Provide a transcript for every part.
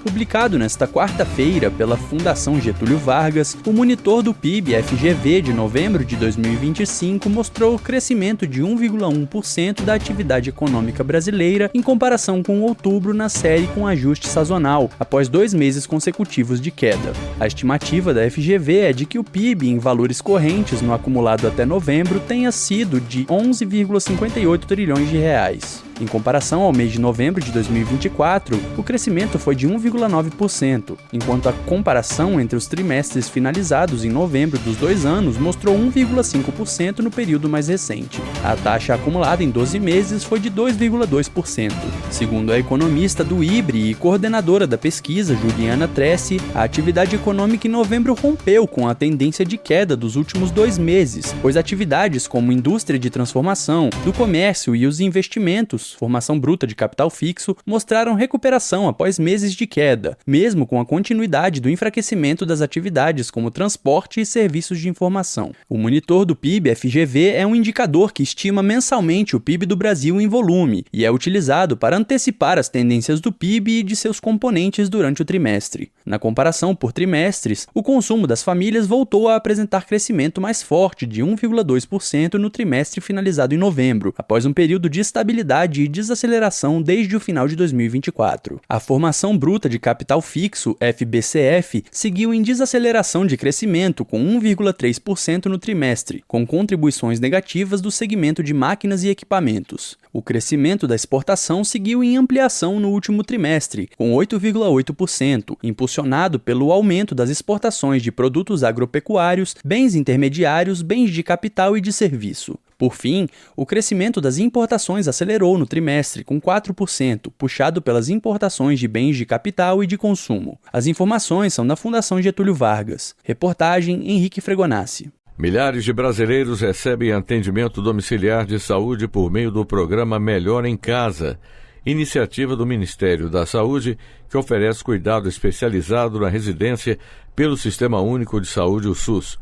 Publicado nesta quarta-feira pela Fundação Getúlio Vargas, o monitor do PIB-FGV de novembro de 2025 mostrou o crescimento de 1,1% da atividade econômica brasileira em comparação com outubro na série com ajuste sazonal, após 2 meses consecutivos de queda. A estimativa da FGV é de que o PIB em valores correntes no acumulado até novembro tenha sido de 11,58 trilhões de reais. Em comparação ao mês de novembro de 2024, o crescimento foi de 1,9%, enquanto a comparação entre os trimestres finalizados em novembro dos 2 anos mostrou 1,5% no período mais recente. A taxa acumulada em 12 meses foi de 2,2%. Segundo a economista do IBRE e coordenadora da pesquisa, Juliana Tressi, a atividade econômica em novembro rompeu com a tendência de queda dos últimos 2 meses, pois atividades como indústria de transformação, do comércio e os investimentos, formação bruta de capital fixo, mostraram recuperação após meses de queda, mesmo com a continuidade do enfraquecimento das atividades como transporte e serviços de informação. O monitor do PIB-FGV é um indicador que estima mensalmente o PIB do Brasil em volume e é utilizado para antecipar as tendências do PIB e de seus componentes durante o trimestre. Na comparação por trimestres, o consumo das famílias voltou a apresentar crescimento mais forte de 1,2% no trimestre finalizado em novembro, após um período de estabilidade e desaceleração desde o final de 2024. A formação bruta de capital fixo, FBCF, seguiu em desaceleração de crescimento com 1,3% no trimestre, com contribuições negativas do segmento de máquinas e equipamentos. O crescimento da exportação seguiu em ampliação no último trimestre, com 8,8%, impulsionado pelo aumento das exportações de produtos agropecuários, bens intermediários, bens de capital e de serviço. Por fim, o crescimento das importações acelerou no trimestre, com 4%, puxado pelas importações de bens de capital e de consumo. As informações são da Fundação Getúlio Vargas. Reportagem Henrique Fregonassi. Milhares de brasileiros recebem atendimento domiciliar de saúde por meio do programa Melhor em Casa, iniciativa do Ministério da Saúde que oferece cuidado especializado na residência pelo Sistema Único de Saúde, o SUS.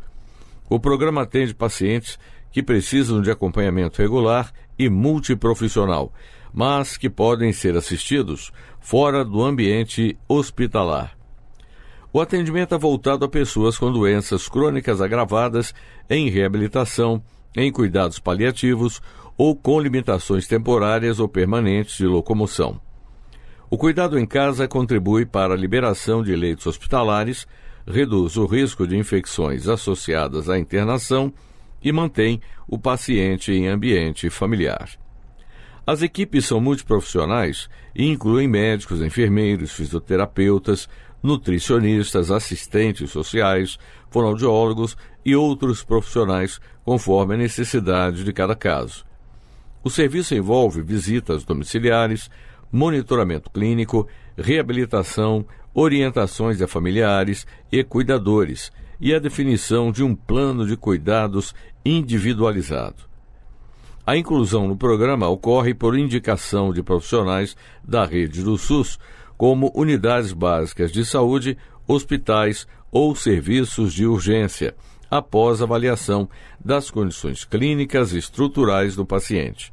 O programa atende pacientes que precisam de acompanhamento regular e multiprofissional, mas que podem ser assistidos fora do ambiente hospitalar. O atendimento é voltado a pessoas com doenças crônicas agravadas, em reabilitação, em cuidados paliativos ou com limitações temporárias ou permanentes de locomoção. O cuidado em casa contribui para a liberação de leitos hospitalares, reduz o risco de infecções associadas à internação e mantém o paciente em ambiente familiar. As equipes são multiprofissionais e incluem médicos, enfermeiros, fisioterapeutas, nutricionistas, assistentes sociais, fonoaudiólogos e outros profissionais conforme a necessidade de cada caso. O serviço envolve visitas domiciliares, monitoramento clínico, reabilitação, orientações a familiares e cuidadores e a definição de um plano de cuidados individualizado. A inclusão no programa ocorre por indicação de profissionais da rede do SUS, como unidades básicas de saúde, hospitais ou serviços de urgência, após avaliação das condições clínicas e estruturais do paciente.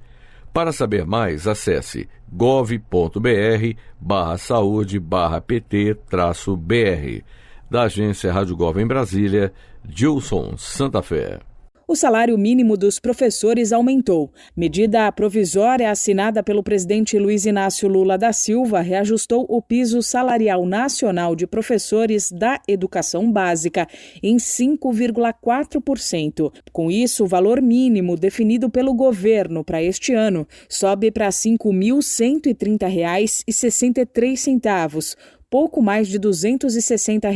Para saber mais, acesse gov.br/saúde/pt-br. Da agência Rádio Gov em Brasília, Gilson Santa Fé. O salário mínimo dos professores aumentou. Medida provisória assinada pelo presidente Luiz Inácio Lula da Silva reajustou o piso salarial nacional de professores da educação básica em 5,4%. Com isso, o valor mínimo definido pelo governo para este ano sobe para R$ 5.130,63, pouco mais de R$ 260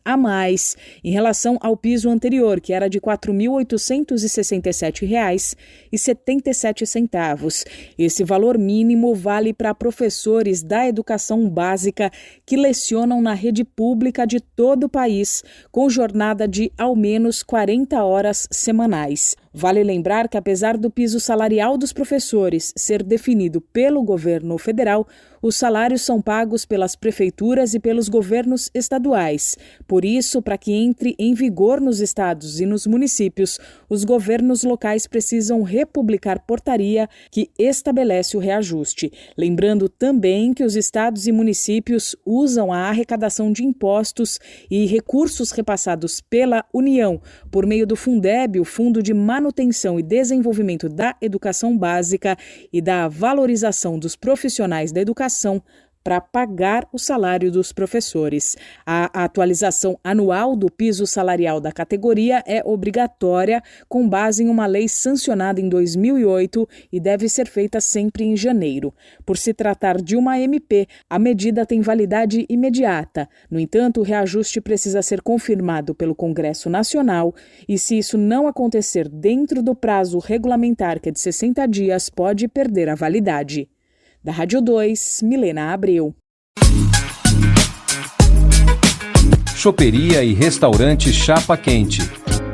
a mais em relação ao piso anterior, que era de R$ 4.867,77. Esse valor mínimo vale para professores da educação básica que lecionam na rede pública de todo o país, com jornada de ao menos 40 horas semanais. Vale lembrar que, apesar do piso salarial dos professores ser definido pelo governo federal, os salários são pagos pelas prefeituras e pelos governos estaduais. Por isso, para que entre em vigor nos estados e nos municípios, os governos locais precisam republicar portaria que estabelece o reajuste. Lembrando também que os estados e municípios usam a arrecadação de impostos e recursos repassados pela União por meio do Fundeb, o Fundo de Manutenção e Desenvolvimento da Educação Básica e da Valorização dos Profissionais da Educação, para pagar o salário dos professores. A atualização anual do piso salarial da categoria é obrigatória, com base em uma lei sancionada em 2008 e deve ser feita sempre em janeiro. Por se tratar de uma MP, a medida tem validade imediata. No entanto, o reajuste precisa ser confirmado pelo Congresso Nacional e, se isso não acontecer dentro do prazo regulamentar, que é de 60 dias, pode perder a validade. Da Rádio 2, Milena Abreu. Choperia e restaurante Chapa Quente.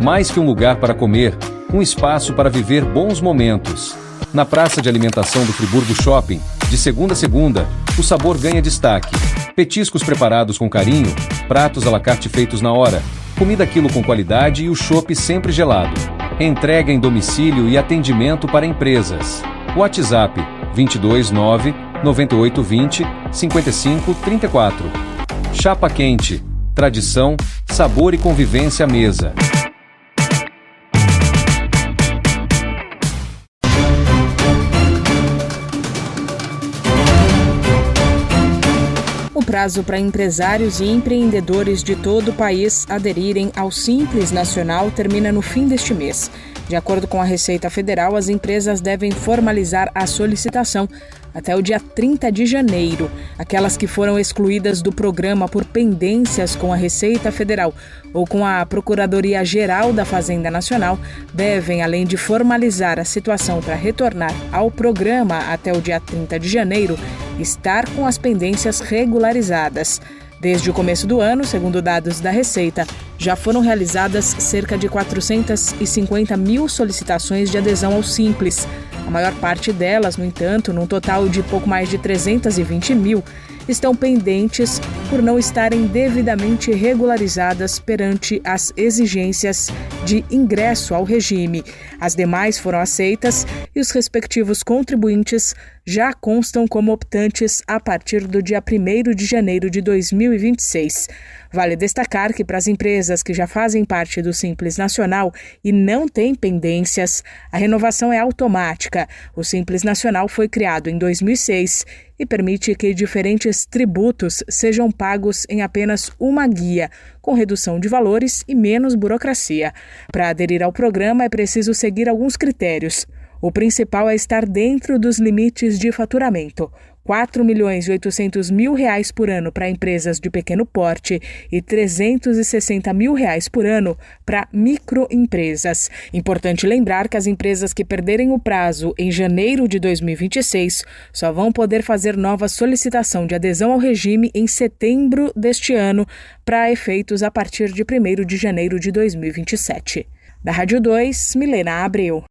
Mais que um lugar para comer, um espaço para viver bons momentos. Na praça de alimentação do Friburgo Shopping, de segunda a segunda, o sabor ganha destaque. Petiscos preparados com carinho, pratos à la carte feitos na hora, comida quilo com qualidade e o chopp sempre gelado. Entrega em domicílio e atendimento para empresas. WhatsApp 229 9820 5534. Chapa Quente. Tradição, sabor e convivência à mesa. O prazo para empresários e empreendedores de todo o país aderirem ao Simples Nacional termina no fim deste mês. De acordo com a Receita Federal, as empresas devem formalizar a solicitação até o dia 30 de janeiro. Aquelas que foram excluídas do programa por pendências com a Receita Federal ou com a Procuradoria-Geral da Fazenda Nacional devem, além de formalizar a situação para retornar ao programa até o dia 30 de janeiro, estar com as pendências regularizadas. Desde o começo do ano, segundo dados da Receita, já foram realizadas cerca de 450 mil solicitações de adesão ao Simples. A maior parte delas, no entanto, num total de pouco mais de 320 mil, estão pendentes por não estarem devidamente regularizadas perante as exigências de ingresso ao regime. As demais foram aceitas e os respectivos contribuintes já constam como optantes a partir do dia 1º de janeiro de 2026. Vale destacar que para as empresas que já fazem parte do Simples Nacional e não têm pendências, a renovação é automática. O Simples Nacional foi criado em 2006 e permite que diferentes tributos sejam pagos em apenas uma guia, com redução de valores e menos burocracia. Para aderir ao programa é preciso seguir alguns critérios. O principal é estar dentro dos limites de faturamento. R$ 4.800.000 por ano para empresas de pequeno porte e R$ 360.000 por ano para microempresas. Importante lembrar que as empresas que perderem o prazo em janeiro de 2026 só vão poder fazer nova solicitação de adesão ao regime em setembro deste ano, para efeitos a partir de 1º de janeiro de 2027. Da Rádio 2, Milena Abreu.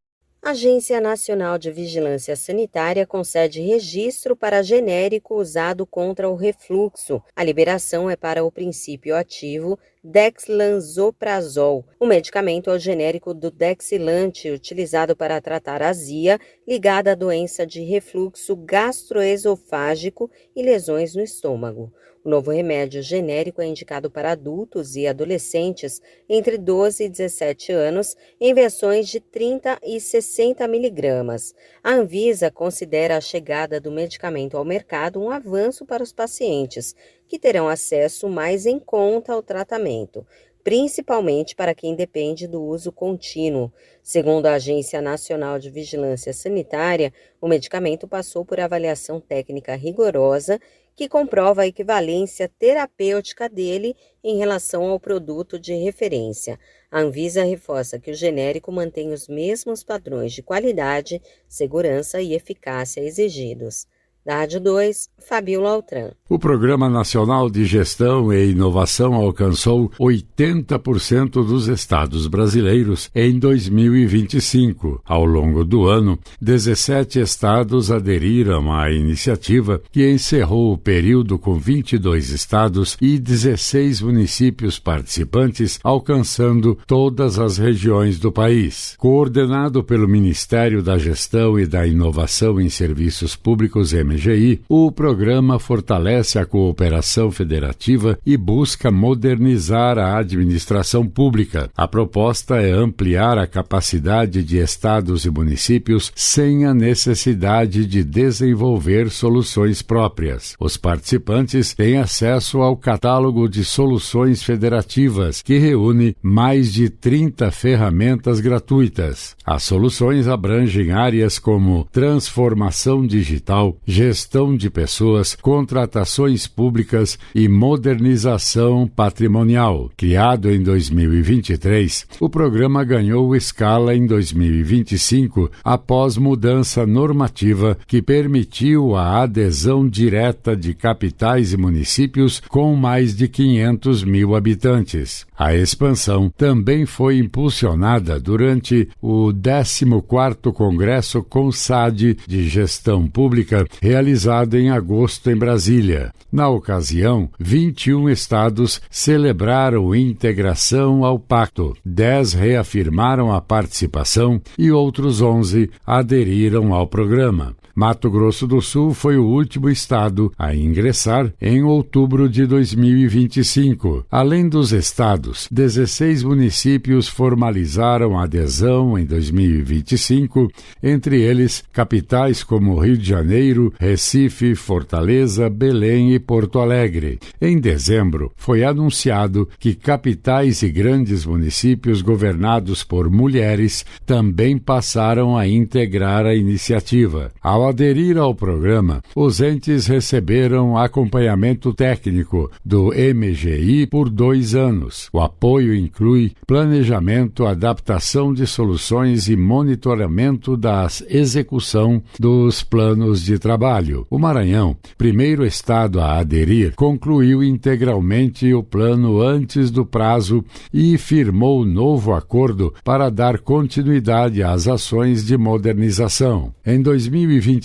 A Agência Nacional de Vigilância Sanitária concede registro para genérico usado contra o refluxo. A liberação é para o princípio ativo dexlansoprazol. O medicamento é o genérico do Dexilante, utilizado para tratar azia ligada à doença de refluxo gastroesofágico e lesões no estômago. O novo remédio genérico é indicado para adultos e adolescentes entre 12 e 17 anos em versões de 30 e 60 miligramas. A Anvisa considera a chegada do medicamento ao mercado um avanço para os pacientes, que terão acesso mais em conta ao tratamento, principalmente para quem depende do uso contínuo. Segundo a Agência Nacional de Vigilância Sanitária, o medicamento passou por avaliação técnica rigorosa que comprova a equivalência terapêutica dele em relação ao produto de referência. A Anvisa reforça que o genérico mantém os mesmos padrões de qualidade, segurança e eficácia exigidos. Da Rádio 2, Fabiola Altran. O Programa Nacional de Gestão e Inovação alcançou 80% dos estados brasileiros em 2025. Ao longo do ano, 17 estados aderiram à iniciativa, que encerrou o período com 22 estados e 16 municípios participantes, alcançando todas as regiões do país. Coordenado pelo Ministério da Gestão e da Inovação em Serviços Públicos, MGI, o programa fortalece a cooperação federativa e busca modernizar a administração pública. A proposta é ampliar a capacidade de estados e municípios sem a necessidade de desenvolver soluções próprias. Os participantes têm acesso ao catálogo de soluções federativas, que reúne mais de 30 ferramentas gratuitas. As soluções abrangem áreas como transformação digital, gestão de pessoas, contratações públicas e modernização patrimonial. Criado em 2023, o programa ganhou escala em 2025 após mudança normativa que permitiu a adesão direta de capitais e municípios com mais de 500 mil habitantes. A expansão também foi impulsionada durante o 14º Congresso CONSAD de Gestão Pública, realizado em agosto em Brasília. Na ocasião, 21 estados celebraram integração ao pacto, 10 reafirmaram a participação e outros 11 aderiram ao programa. Mato Grosso do Sul foi o último estado a ingressar em outubro de 2025. Além dos estados, 16 municípios formalizaram a adesão em 2025, entre eles capitais como Rio de Janeiro, Recife, Fortaleza, Belém e Porto Alegre. Em dezembro, foi anunciado que capitais e grandes municípios governados por mulheres também passaram a integrar a iniciativa. Ao aderir ao programa, os entes receberam acompanhamento técnico do MGI por 2 anos. O apoio inclui planejamento, adaptação de soluções e monitoramento da execução dos planos de trabalho. O Maranhão, primeiro estado a aderir, concluiu integralmente o plano antes do prazo e firmou novo acordo para dar continuidade às ações de modernização. Em 2025,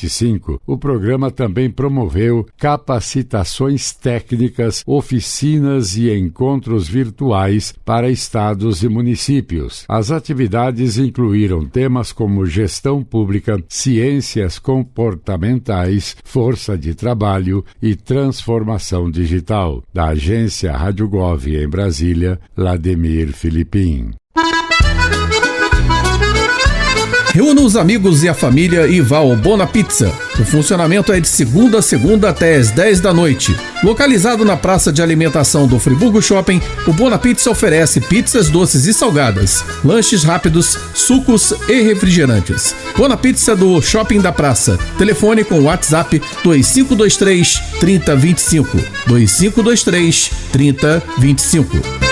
o programa também promoveu capacitações técnicas, oficinas e encontros virtuais para estados e municípios. As atividades incluíram temas como gestão pública, ciências comportamentais, força de trabalho e transformação digital. Da agência Rádio Gov em Brasília, Lademir Filipim. Reúna os amigos e a família e vá ao Bona Pizza. O funcionamento é de segunda a segunda até às 10 da noite. Localizado na praça de alimentação do Friburgo Shopping, o Bona Pizza oferece pizzas doces e salgadas, lanches rápidos, sucos e refrigerantes. Bona Pizza do Shopping da Praça. Telefone com WhatsApp 2523 3025. 2523 3025.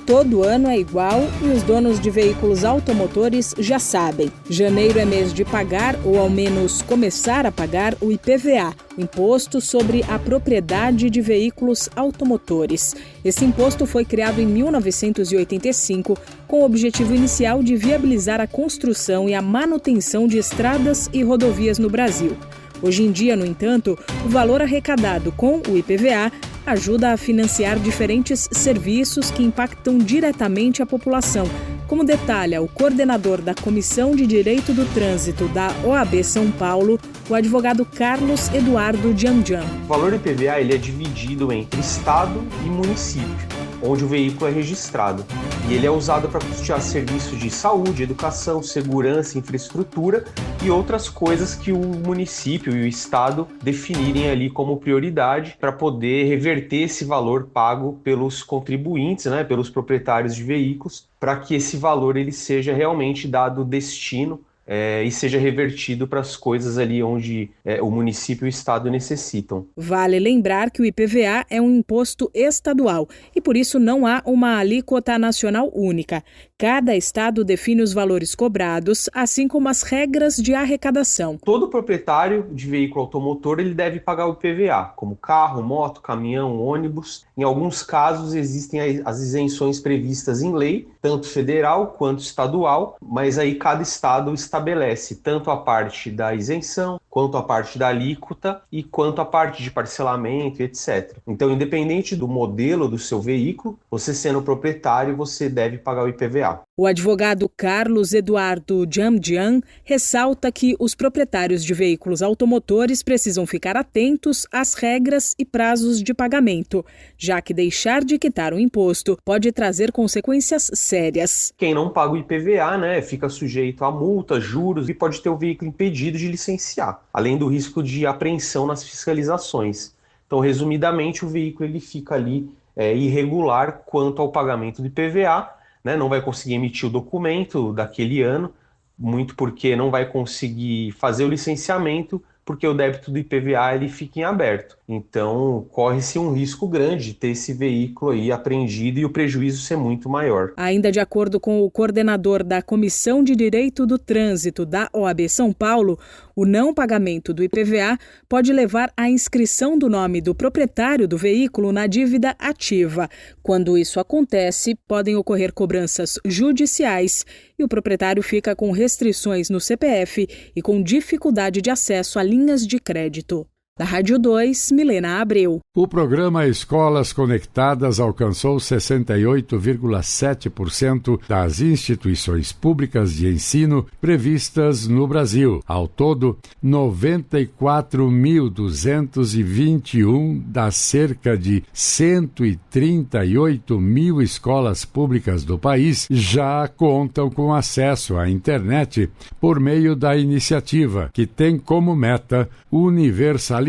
Todo ano é igual e os donos de veículos automotores já sabem. Janeiro é mês de pagar, ou ao menos começar a pagar, o IPVA, o Imposto sobre a Propriedade de Veículos Automotores. Esse imposto foi criado em 1985 com o objetivo inicial de viabilizar a construção e a manutenção de estradas e rodovias no Brasil. Hoje em dia, no entanto, o valor arrecadado com o IPVA ajuda a financiar diferentes serviços que impactam diretamente a população, como detalha o coordenador da Comissão de Direito do Trânsito da OAB São Paulo, o advogado Carlos Eduardo Janjan. O valor do IPVA ele é dividido entre estado e município, onde o veículo é registrado. E ele é usado para custear serviços de saúde, educação, segurança, infraestrutura e outras coisas que o município e o estado definirem ali como prioridade para poder reverter esse valor pago pelos contribuintes, pelos proprietários de veículos, para que esse valor ele seja realmente dado destino e seja revertido para as coisas ali onde o município e o estado necessitam. Vale lembrar que o IPVA é um imposto estadual e por isso não há uma alíquota nacional única. Cada estado define os valores cobrados, assim como as regras de arrecadação. Todo proprietário de veículo automotor ele deve pagar o IPVA, como carro, moto, caminhão, ônibus. Em alguns casos existem as isenções previstas em lei, tanto federal quanto estadual, mas aí cada estado estabelece tanto a parte da isenção, quanto a parte da alíquota e quanto a parte de parcelamento, etc. Então, independente do modelo do seu veículo, você sendo proprietário, você deve pagar o IPVA. O advogado Carlos Eduardo Jamjian ressalta que os proprietários de veículos automotores precisam ficar atentos às regras e prazos de pagamento, já que deixar de quitar o imposto pode trazer consequências sérias. Quem não paga o IPVA, fica sujeito a multas, juros e pode ter o veículo impedido de licenciar, além do risco de apreensão nas fiscalizações. Então, resumidamente, o veículo ele fica ali irregular quanto ao pagamento do IPVA, não vai conseguir emitir o documento daquele ano, muito porque não vai conseguir fazer o licenciamento, porque o débito do IPVA ele fica em aberto. Então, corre-se um risco grande de ter esse veículo aí apreendido e o prejuízo ser muito maior. Ainda de acordo com o coordenador da Comissão de Direito do Trânsito da OAB São Paulo, o não pagamento do IPVA pode levar à inscrição do nome do proprietário do veículo na dívida ativa. Quando isso acontece, podem ocorrer cobranças judiciais e o proprietário fica com restrições no CPF e com dificuldade de acesso a linhas de crédito. Da Rádio 2, Milena Abreu. O programa Escolas Conectadas alcançou 68,7% das instituições públicas de ensino previstas no Brasil. Ao todo, 94.221 das cerca de 138 mil escolas públicas do país já contam com acesso à internet por meio da iniciativa, que tem como meta universalizar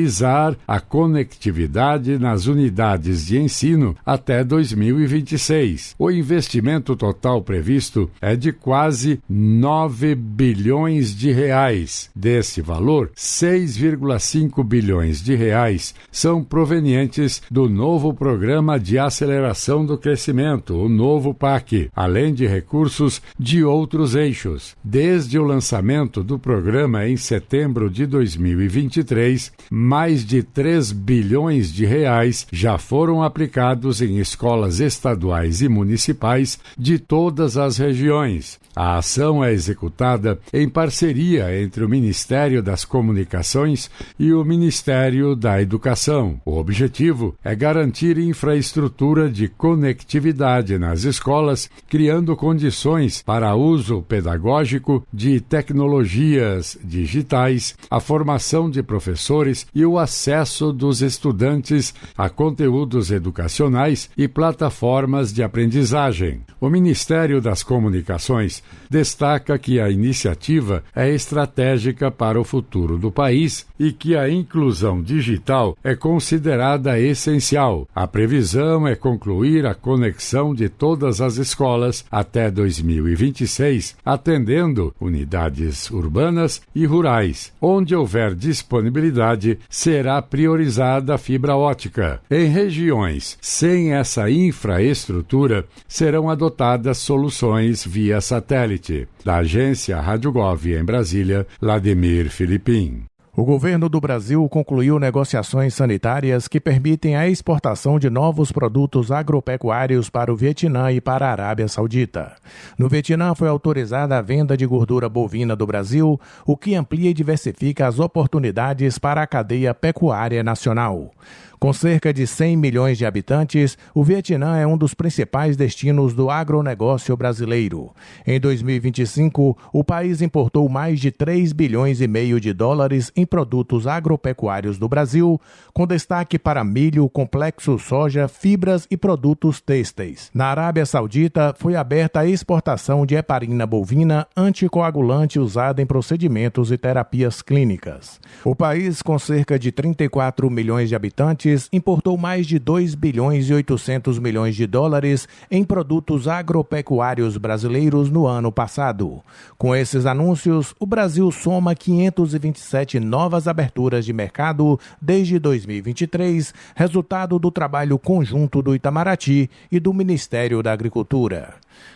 a conectividade nas unidades de ensino até 2026. O investimento total previsto é de quase 9 bilhões de reais. Desse valor, 6,5 bilhões de reais são provenientes do novo Programa de Aceleração do Crescimento, o novo PAC, além de recursos de outros eixos. Desde o lançamento do programa em setembro de 2023, mais de 3 bilhões de reais já foram aplicados em escolas estaduais e municipais de todas as regiões. A ação é executada em parceria entre o Ministério das Comunicações e o Ministério da Educação. O objetivo é garantir infraestrutura de conectividade nas escolas, criando condições para uso pedagógico de tecnologias digitais, a formação de professores e o acesso dos estudantes a conteúdos educacionais e plataformas de aprendizagem. O Ministério das Comunicações destaca que a iniciativa é estratégica para o futuro do país e que a inclusão digital é considerada essencial. A previsão é concluir a conexão de todas as escolas até 2026, atendendo unidades urbanas e rurais. Onde houver disponibilidade, será priorizada a fibra ótica. Em regiões sem essa infraestrutura, serão adotadas soluções via satélite. Da agência Rádio Gov em Brasília, Vladimir Filipim. O governo do Brasil concluiu negociações sanitárias que permitem a exportação de novos produtos agropecuários para o Vietnã e para a Arábia Saudita. No Vietnã foi autorizada a venda de gordura bovina do Brasil, o que amplia e diversifica as oportunidades para a cadeia pecuária nacional. Com cerca de 100 milhões de habitantes, o Vietnã é um dos principais destinos do agronegócio brasileiro. Em 2025, o país importou mais de 3 bilhões e meio de dólares em produtos agropecuários do Brasil, com destaque para milho, complexo soja, fibras e produtos têxteis. Na Arábia Saudita, foi aberta a exportação de heparina bovina, anticoagulante usada em procedimentos e terapias clínicas. O país, com cerca de 34 milhões de habitantes, commodities importou mais de 2 bilhões e 800 milhões de dólares em produtos agropecuários brasileiros no ano passado. Com esses anúncios, o Brasil soma 527 novas aberturas de mercado desde 2023, resultado do trabalho conjunto do Itamaraty e do Ministério da Agricultura.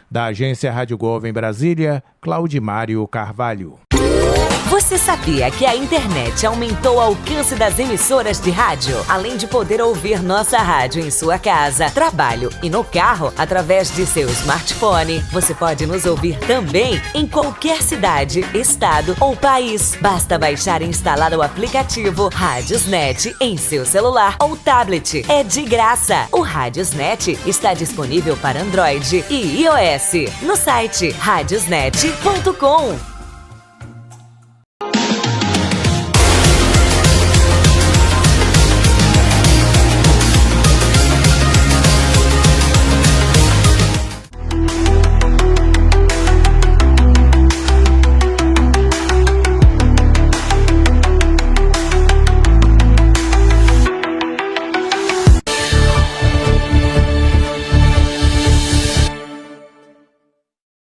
Da agência Rádio Gov em Brasília, Claudimário Carvalho. Você sabia que a internet aumentou o alcance das emissoras de rádio? Além de poder ouvir nossa rádio em sua casa, trabalho e no carro, através de seu smartphone, você pode nos ouvir também em qualquer cidade, estado ou país. Basta baixar e instalar o aplicativo Radiosnet em seu celular ou tablet. É de graça. O Radiosnet está disponível para Android e iOS no site radiosnet.com.